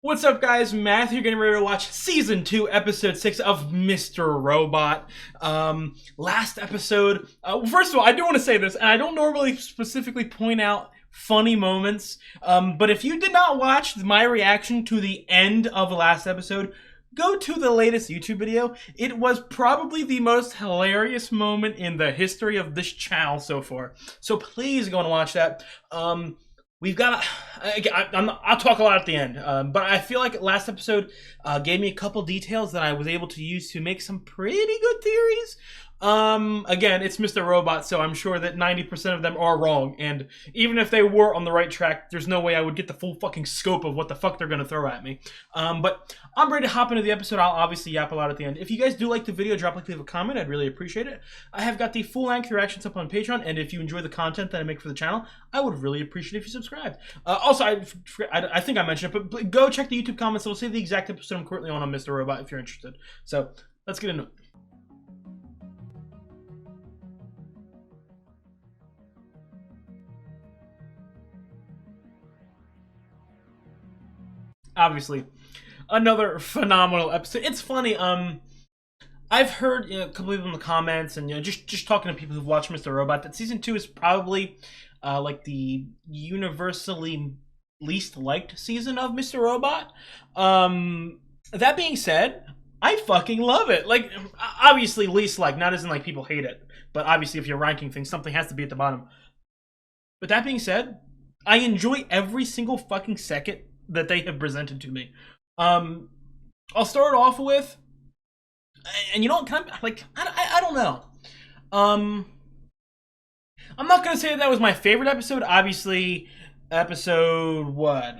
What's up, guys? Matthew getting ready to watch season 2, episode 6 of Mr. Robot. Last episode. First of all, I do want to say this, and I don't normally specifically point out funny moments, but if you did not watch my reaction to the end of the last episode, go to the latest YouTube video. It was probably the most hilarious moment in the history of this channel so far. So please go and watch that. We've got. I'll talk a lot at the end, but I feel like last episode gave me a couple details that I was able to use to make some pretty good theories. Again, it's Mr. Robot, so I'm sure that 90% of them are wrong, and even if they were on the right track, there's no way I would get the full fucking scope of what the fuck they're gonna throw at me. But I'm ready to hop into the episode. I'll obviously yap a lot at the end. If you guys do like the video, drop a like, leave a comment. I'd really appreciate it. I have got the full-length reactions up on Patreon, and if you enjoy the content that I make for the channel, I would really appreciate it if you subscribed. Also, I think I mentioned it, but go check the YouTube comments. It'll say the exact episode I'm currently on Mr. Robot if you're interested. So, let's get into it. Obviously, another phenomenal episode. It's funny. I've heard a couple people in the comments, and just talking to people who've watched Mr. Robot, that season 2 is probably like the universally least liked season of Mr. Robot. That being said, I fucking love it. Like, obviously least liked, not as in like people hate it, but obviously if you're ranking things, something has to be at the bottom. But that being said, I enjoy every single fucking second that they have presented to me. I'll start off with, and you know, kind of like I don't know. I'm not gonna say that was my favorite episode. Obviously, episode what?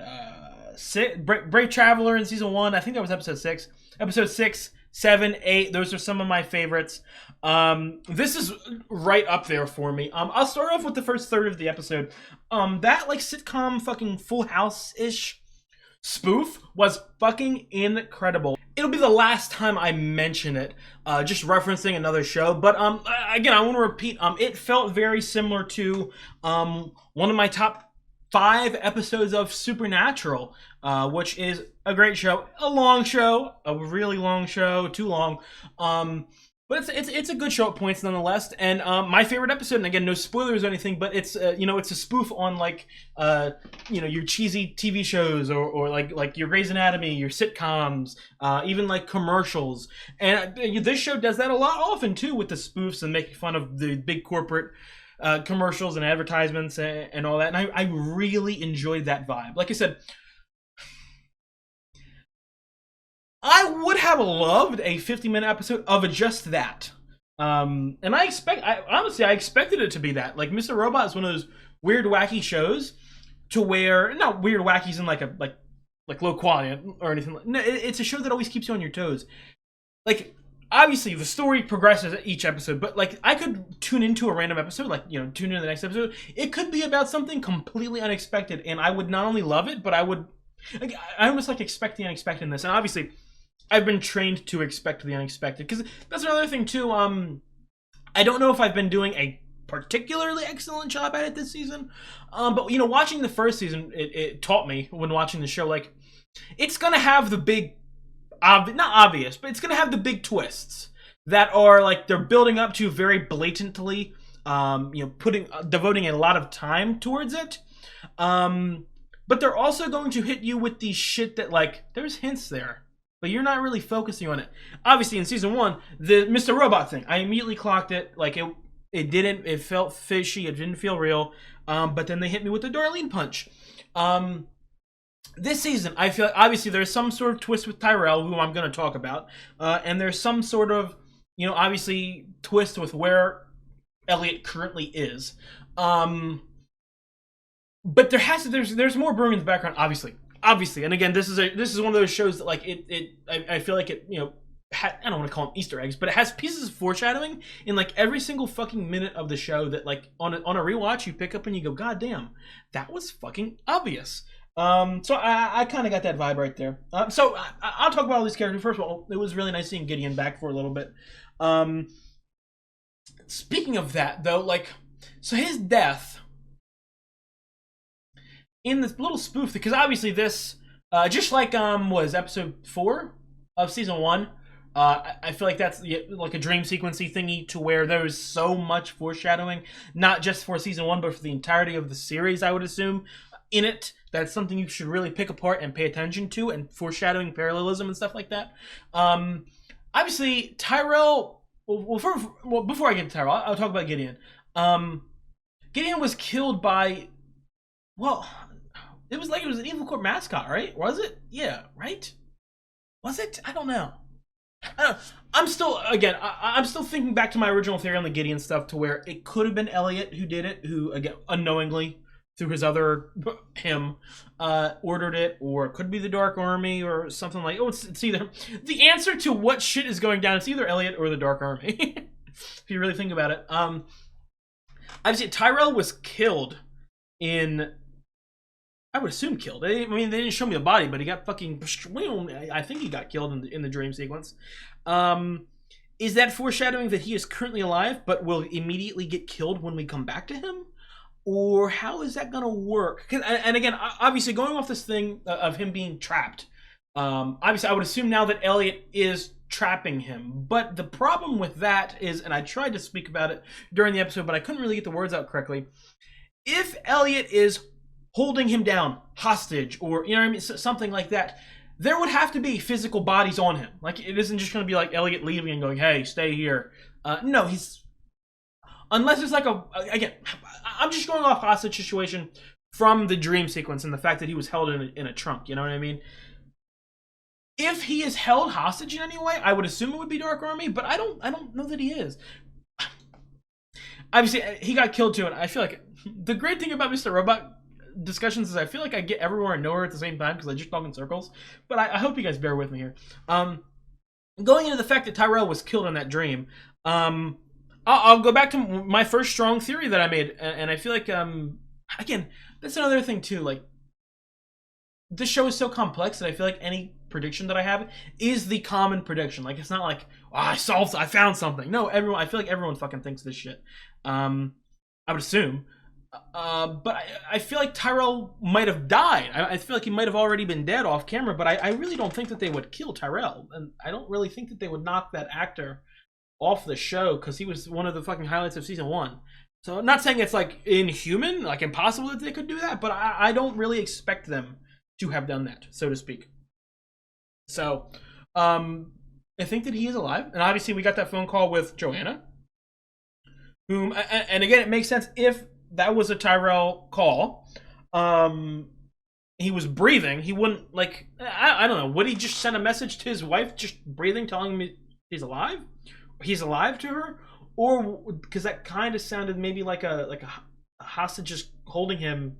Brave Traveler in season 1. I think that was episode 6. Episode 6, 7, 8. Those are some of my favorites. This is right up there for me. I'll start off with the first third of the episode. That like sitcom fucking Full House-ish spoof was fucking incredible. It'll be the last time I mention it, just referencing another show. But again, I want to repeat. It felt very similar to one of my top 5 episodes of Supernatural, which is a great show, a long show, a really long show, too long. But it's a good show at points nonetheless. And my favorite episode, and again, no spoilers or anything, but it's it's a spoof on like your cheesy TV shows or like your Grey's Anatomy, your sitcoms, even like commercials. And this show does that a lot often too, with the spoofs and making fun of the big corporate commercials and advertisements and all that. And I really enjoyed that vibe. Like I said, I would have loved a 50-minute episode of just that. And I honestly expected it to be that. Like, Mr. Robot is one of those weird, wacky shows to where, not weird wackies in like low quality or anything. No, it's a show that always keeps you on your toes. Like, obviously the story progresses each episode, but like I could tune into a random episode, like, tune into the next episode. It could be about something completely unexpected, and I would not only love it, but I almost like expect the unexpected in this. And obviously, I've been trained to expect the unexpected, because that's another thing too. I don't know if I've been doing a particularly excellent job at it this season, but watching the first season, it taught me when watching the show, like, it's gonna have the big, not obvious, but it's gonna have the big twists that are like they're building up to very blatantly, devoting a lot of time towards it. But they're also going to hit you with the shit that, like, there's hints there, but you're not really focusing on it. Obviously, in season 1, the Mr. Robot thing, I immediately clocked it. Like, it felt fishy. It didn't feel real. But then they hit me with the Darlene punch. This season, I feel like obviously there's some sort of twist with Tyrell, who I'm going to talk about. And there's some sort of, obviously twist with where Elliot currently is. But there's more brewing in the background, obviously. And again, this is one of those shows that, like, I feel like it, I don't want to call them Easter eggs, but it has pieces of foreshadowing in like every single fucking minute of the show that, like, on a rewatch you pick up and you go, God damn, that was fucking obvious. So I kind of got that vibe right there. So I'll talk about all these characters. First of all, it was really nice seeing Gideon back for a little bit. Speaking of that, though, like, so his death in this little spoof, because obviously this Just like was episode 4 of season 1. I feel like that's like a dream sequency thingy to where there is so much foreshadowing, not just for season 1, but for the entirety of the series. I would assume in it, that's something you should really pick apart and pay attention to, and foreshadowing, parallelism, and stuff like that. Obviously, Tyrell. Well, before I get to Tyrell, I'll talk about Gideon. Gideon was killed by, well, it was an Evil Corp mascot, right? Was it? Yeah, right? Was it? I don't know. I'm still, again, I'm still thinking back to my original theory on the Gideon stuff, to where it could have been Elliot who did it, who, again, unknowingly, through his other him, ordered it, or it could be the Dark Army or something like. Oh, it's either the answer to what shit is going down. It's either Elliot or the Dark Army. If you really think about it. Obviously, Tyrell was killed in. I would assume killed. I mean, they didn't show me a body, but he got fucking. I think he got killed in the dream sequence. Is that foreshadowing that he is currently alive, but will immediately get killed when we come back to him? Or how is that going to work? And again, obviously, going off this thing of him being trapped, obviously, I would assume now that Elliot is trapping him. But the problem with that is, and I tried to speak about it during the episode, but I couldn't really get the words out correctly. If Elliot is holding him down, hostage, or, you know what I mean, something like that, there would have to be physical bodies on him. Like, it isn't just going to be like Elliot leaving and going, hey, stay here. No, he's... Unless it's like again, I'm just going off hostage situation from the dream sequence and the fact that he was held in a trunk, you know what I mean? If he is held hostage in any way, I would assume it would be Dark Army, but I don't know that he is. Obviously, he got killed too, and I feel like the great thing about Mr. Robot discussions is I feel like I get everywhere and nowhere at the same time because I just talk in circles. But I hope you guys bear with me here. Going into the fact that Tyrell was killed in that dream, I'll go back to my first strong theory that I made, and I feel like again, that's another thing too. Like, this show is so complex that I feel like any prediction that I have is the common prediction. Like, it's not like, oh, I found something. No, I feel like everyone fucking thinks this shit. I would assume. But I feel like Tyrell might have died. I feel like he might have already been dead off camera, but I really don't think that they would kill Tyrell. And I don't really think that they would knock that actor off the show, because he was one of the fucking highlights of season 1. So I'm not saying it's like inhuman, like impossible that they could do that, but I don't really expect them to have done that, so to speak. So I think that he is alive, and obviously we got that phone call with Joanna, whom, and again, it makes sense if that was a Tyrell call. He was breathing. He wouldn't, like, I don't know, would he just send a message to his wife, just breathing, telling me he's alive? He's alive to her? Or, because that kind of sounded maybe like a hostage just holding him.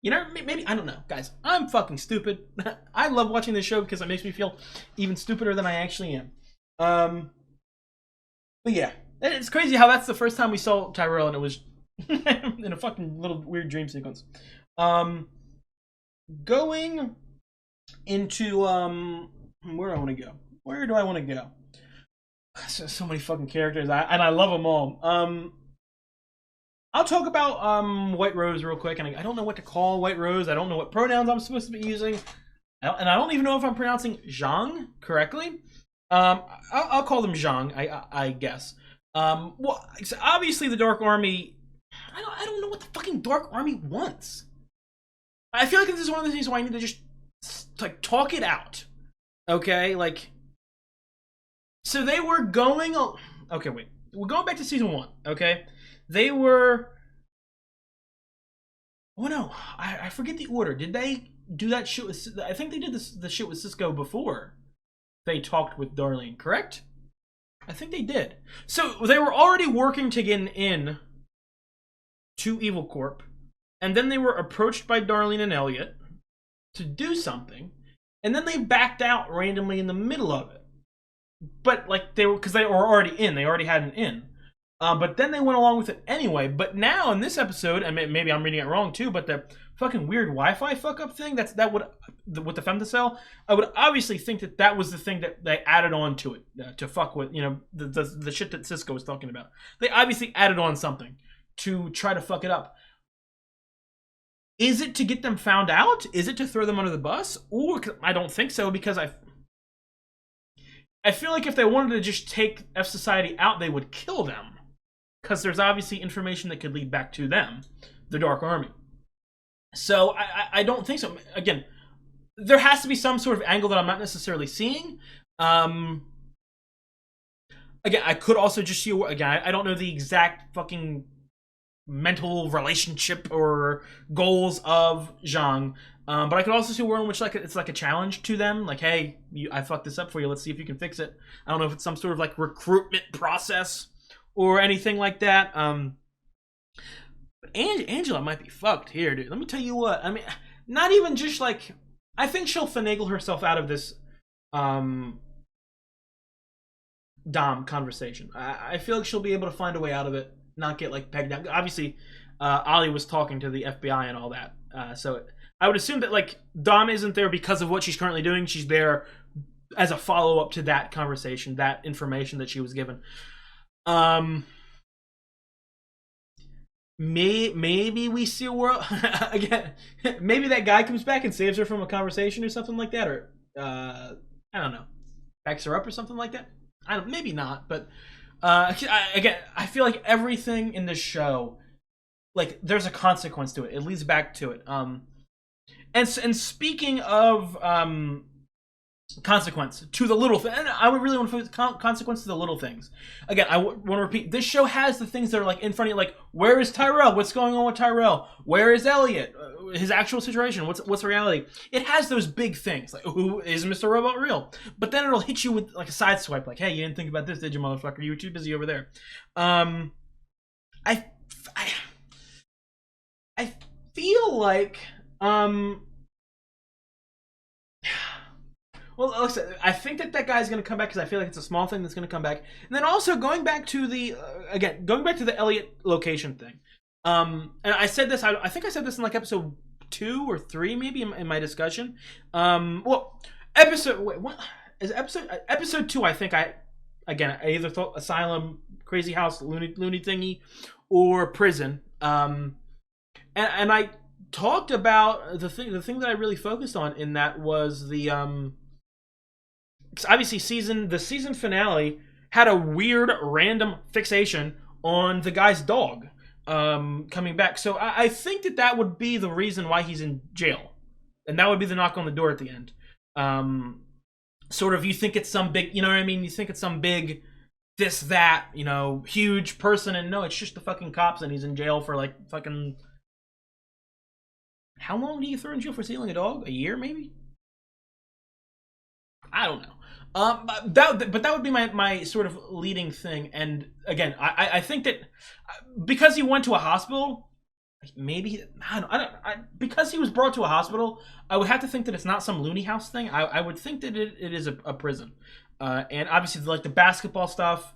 You know, maybe, I don't know. Guys, I'm fucking stupid. I love watching this show because it makes me feel even stupider than I actually am. But yeah, it's crazy how that's the first time we saw Tyrell, and it was in a fucking little weird dream sequence. Going into where do I want to go? Where do I want to go? So many fucking characters, and I love them all. I'll talk about White Rose real quick, and I don't know what to call White Rose. I don't know what pronouns I'm supposed to be using, and I don't even know if I'm pronouncing Zhang correctly. I'll call them Zhang, I guess. Well, obviously the Dark Army. I don't know what the fucking Dark Army wants. I feel like this is one of the things where I need to just like talk it out. Okay, like. So they were going. Okay, wait. We're going back to season 1. Okay, they were. Oh no, I forget the order. Did they do that shit with? I think they did the shit with Cisco before they talked with Darlene. Correct? I think they did. So they were already working to get in to Evil Corp, and then they were approached by Darlene and Elliot to do something, and then they backed out randomly in the middle of it. But like because they were already in, they already had an in. But then they went along with it anyway. But now in this episode, and maybe I'm reading it wrong too, but the fucking weird Wi-Fi fuck up thing with the femtocell, I would obviously think that was the thing that they added on to it to fuck with, you know, the shit that Cisco was talking about. They obviously added on something to try to fuck it up. Is it to get them found out? Is it to throw them under the bus? Or I don't think so, because I feel like if they wanted to just take F Society out, they would kill them. Because there's obviously information that could lead back to them, the Dark Army. So I don't think so. Again, there has to be some sort of angle that I'm not necessarily seeing. Again, I could also just see, again, I don't know the exact fucking mental relationship or goals of Zhang, but I could also see a world in which it's like a challenge to them, like, hey, I fucked this up for you, let's see if you can fix it. I don't know if it's some sort of like recruitment process or anything like that. But Angela might be fucked here, dude. Let me tell you what. I mean, not even just like, I think she'll finagle herself out of this Dom conversation. I feel like she'll be able to find a way out of it, not get like pegged down. Obviously, Ollie was talking to the FBI and all that, so I would assume that like Dom isn't there because of what she's currently doing. She's there as a follow-up to that conversation, that information that she was given. Maybe we see a world again. Maybe that guy comes back and saves her from a conversation or something like that, or I don't know, backs her up or something like that. Maybe not, but again, I feel like everything in this show, like, there's a consequence to it. It leads back to it. And speaking of consequence to the little thing, and I would really want to focus consequence to the little things. Again, I want to repeat, this show has the things that are like in front of you, like, where is Tyrell? What's going on with Tyrell? Where is Elliot? His actual situation? What's reality? It has those big things, like, who is Mr. Robot real? But then it'll hit you with like a side swipe, like, hey, you didn't think about this, did you, motherfucker? You were too busy over there. I feel like well, listen, I think that guy's going to come back because I feel like it's a small thing that's going to come back. And then also going back to the, going back to the Elliot location thing. And I said this, I think I said this in like episode 2 or 3 maybe in my discussion. Well, episode 2, I think I either thought Asylum, Crazy House, Looney thingy, or Prison. And I talked about the thing that I really focused on in that was the obviously the season finale had a weird random fixation on the guy's dog coming back. So I think that would be the reason why he's in jail, and that would be the knock on the door at the end. Sort of, you think it's some big, you know what I mean? You think it's some big this, that, you know, huge person, and no, it's just the fucking cops, and he's in jail for like fucking, how long do you throw in jail for stealing a dog? A year, maybe? I don't know. But that would be my sort of leading thing. And again, I think that because he went to a hospital, maybe because he was brought to a hospital, I would have to think that it's not some loony house thing. I would think that it is a prison. And obviously, like the basketball stuff,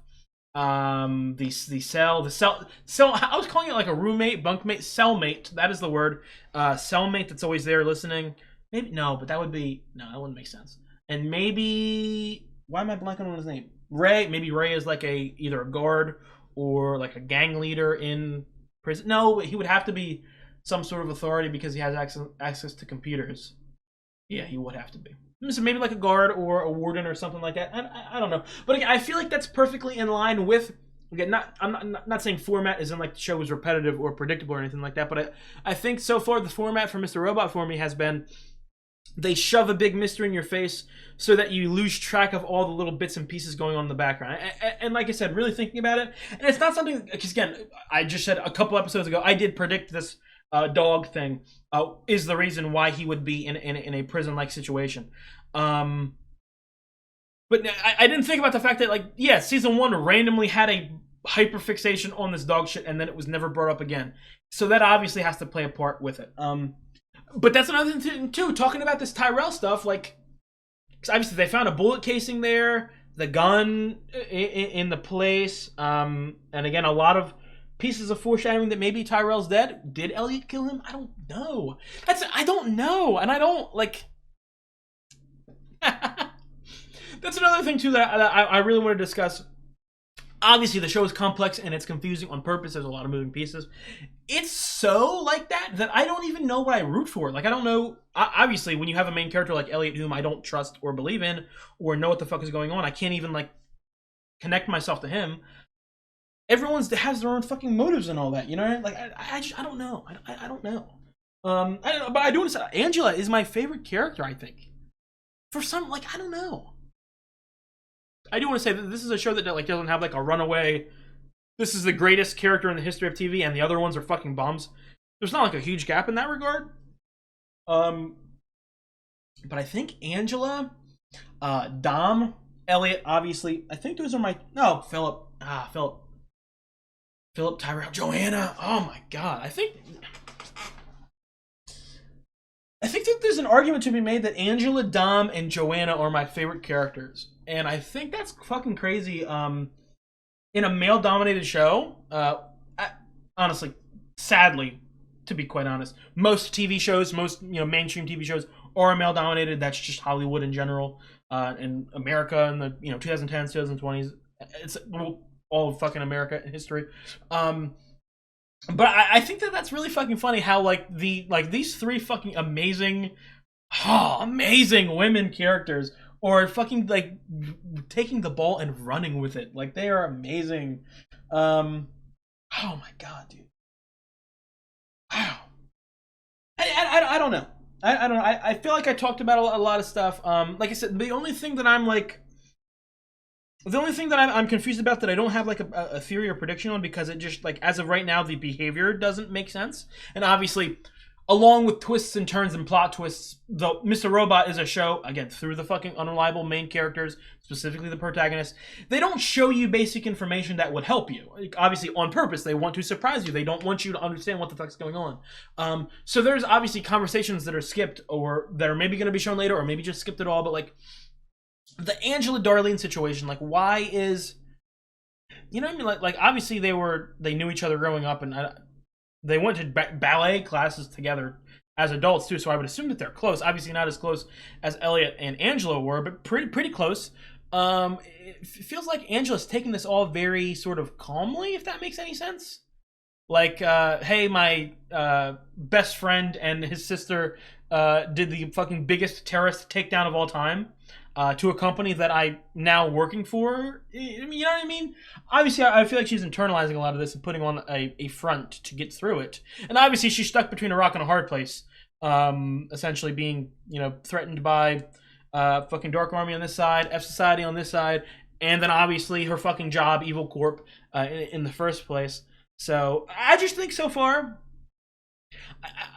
the cell. I was calling it like a roommate, bunkmate, cellmate. That is the word. Cellmate that's always there listening. Maybe no, but that wouldn't make sense. And maybe, why am I blanking on his name? Ray. Maybe Ray is like either a guard or like a gang leader in prison. No, he would have to be some sort of authority because he has access to computers. Yeah, he would have to be. So maybe like a guard or a warden or something like that. I don't know. But again, I feel like that's perfectly in line with, again, I'm not saying format isn't like the show was repetitive or predictable or anything like that, but I think so far the format for Mr. Robot for me has been, they shove a big mystery in your face so that you lose track of all the little bits and pieces going on in the background. And like I said, really thinking about it, and it's not something, because again, I just said a couple episodes ago, I did predict this dog thing is the reason why he would be in a prison-like situation. But I didn't think about the fact that, like, yeah, season 1 randomly had a hyperfixation on this dog shit, and then it was never brought up again. So that obviously has to play a part with it. But that's another thing too, talking about this Tyrell stuff, like, cause obviously they found a bullet casing there, the gun in the place, and again, a lot of pieces of foreshadowing that maybe Tyrell's dead. Did Elliot kill him? I don't know. I don't know, and I don't, like, that's another thing too that I really want to discuss. Obviously, the show is complex and it's confusing on purpose. There's a lot of moving pieces. It's so like that I don't even know what I root for. Like, I don't know. Obviously, when you have a main character like Elliot, whom I don't trust or believe in or know what the fuck is going on, I can't even like connect myself to him. Everyone's has their own fucking motives and all that, you know. Like, I don't know. I don't know. I don't know, but I do want to say Angela is my favorite character. I think for some, like, I don't know. I do want to say that this is a show that like doesn't have like a runaway. This is the greatest character in the history of TV, and the other ones are fucking bombs. There's not like a huge gap in that regard. But I think Angela, Dom, Elliot, obviously. I think those are my Philip. Philip, Tyrell, Joanna. Oh my god. I think that there's an argument to be made that Angela, Dom, and Joanna are my favorite characters. And I think that's fucking crazy. In a male-dominated show, honestly, sadly, to be quite honest, most TV shows, most mainstream TV shows are male-dominated. That's just Hollywood in general, in America in the 2010s, 2020s. It's all of fucking America history. But I think that that's really fucking funny how these three fucking amazing women characters are fucking like taking the ball and running with it. Like, they are amazing. Oh my god, dude. Wow. I don't know. I don't know. I feel like I talked about a lot of stuff. Like I said, the only thing that I'm confused about, that I don't have like a theory or prediction on, because it just, like, as of right now, the behavior doesn't make sense. And obviously, along with twists and turns and plot twists, though Mr. Robot is a show, again, through the fucking unreliable main characters, specifically the protagonist, they don't show you basic information that would help you. Like, obviously, on purpose, they want to surprise you. They don't want you to understand what the fuck's going on. So there's obviously conversations that are skipped, or that are maybe going to be shown later, or maybe just skipped at all, but like, the Angela Darlene situation, like, why is, you know what I mean? Like obviously they knew each other growing up, and they went to ballet classes together as adults too. So I would assume that they're close. Obviously not as close as Elliot and Angela were, but pretty close. It feels like Angela's taking this all very sort of calmly, if that makes any sense. Like, hey, my best friend and his sister did the fucking biggest terrorist takedown of all time. To a company that I'm now working for. You know what I mean? Obviously, I feel like she's internalizing a lot of this and putting on a front to get through it. And obviously, she's stuck between a rock and a hard place. Essentially being, threatened by fucking Dark Army on this side, F Society on this side, and then obviously her fucking job, Evil Corp, in the first place. So, I just think so far,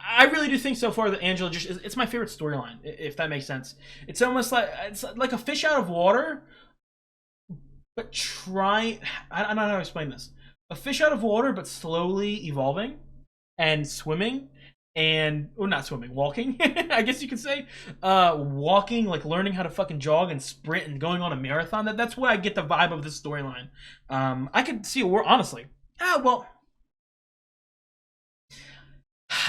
I really do think so far that Angela it's my favorite storyline, if that makes sense. It's almost like a fish out of water, but I don't know how to explain this. A fish out of water, but slowly evolving and swimming, not swimming, walking, I guess you could say. Walking, like learning how to fucking jog and sprint and going on a marathon. That's what I get the vibe of this storyline. I could see honestly.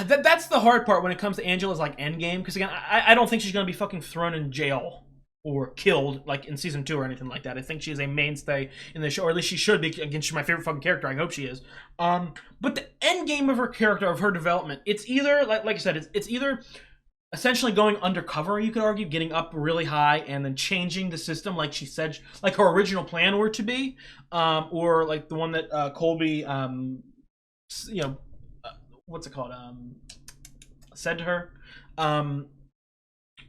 That's the hard part when it comes to Angela's like endgame, because again, I don't think she's gonna be fucking thrown in jail or killed like in season 2 or anything like that. I think she is a mainstay in the show, or at least she should be. Again, she's my favorite fucking character. I hope she is. But the end game of her character, of her development, it's either like I said, it's either essentially going undercover, you could argue, getting up really high and then changing the system, like she said, like her original plan were to be, or like the one that Colby, what's it called? Said to her.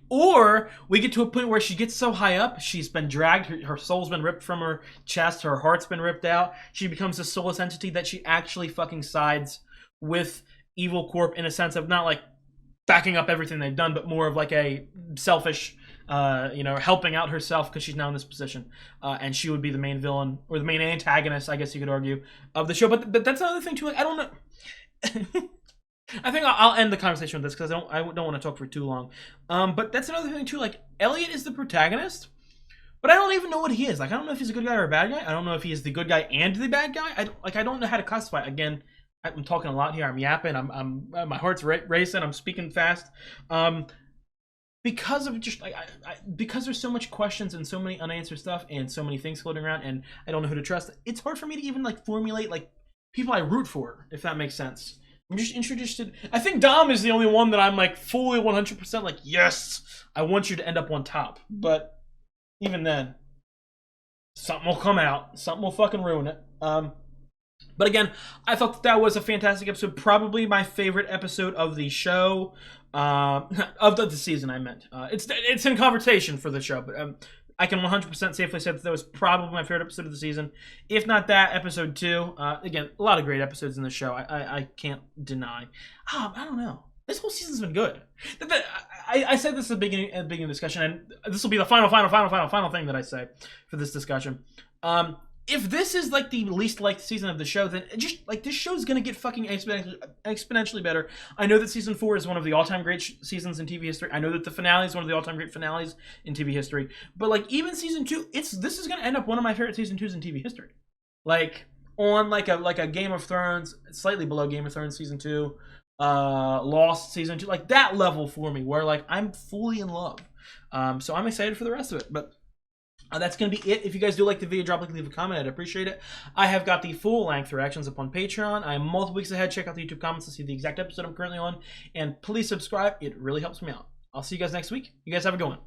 Or we get to a point where she gets so high up, she's been dragged, her soul's been ripped from her chest, her heart's been ripped out. She becomes a soulless entity that she actually fucking sides with Evil Corp, in a sense of not like backing up everything they've done, but more of like a selfish, helping out herself because she's now in this position. And she would be the main villain, or the main antagonist, I guess you could argue, of the show. But that's another thing too. Like, I don't know. I think I'll end the conversation with this because I don't want to talk for too long. But that's another thing too. Like, Elliot is the protagonist, but I don't even know what he is. Like, I don't know if he's a good guy or a bad guy. I don't know if he is the good guy and the bad guy. I don't know how to classify. Again, I'm talking a lot here. I'm yapping. I'm my heart's racing. I'm speaking fast. Because of just like because there's so much questions and so many unanswered stuff and so many things floating around, and I don't know who to trust. It's hard for me to even like formulate like people I root for, if that makes sense. I'm just interested. I think Dom is the only one that I'm like fully 100% like, yes, I want you to end up on top. But even then, something will come out. Something will fucking ruin it. But again, I thought that was a fantastic episode. Probably my favorite episode of the show. Of the season, I meant. It's in conversation for the show, but I can 100% safely say that was probably my favorite episode of the season. If not that, episode 2. Again, a lot of great episodes in the show. I can't deny. I don't know. This whole season's been good. I said this at the beginning of the discussion, and this will be the final thing that I say for this discussion. If this is like the least liked season of the show, then just like this show's gonna get fucking exponentially better. I know that season 4 is one of the all-time great seasons in TV history. I know that the finale is one of the all-time great finales in TV history. But like even season 2, this is gonna end up one of my favorite season 2s in TV history. Like on like a Game of Thrones, slightly below Game of Thrones season 2, Lost season 2, like that level for me, where like I'm fully in love. So I'm excited for the rest of it, but. That's going to be it. If you guys do like the video, leave a comment. I'd appreciate it. I have got the full-length reactions up on Patreon. I am multiple weeks ahead. Check out the YouTube comments to see the exact episode I'm currently on. And please subscribe. It really helps me out. I'll see you guys next week. You guys have a good one.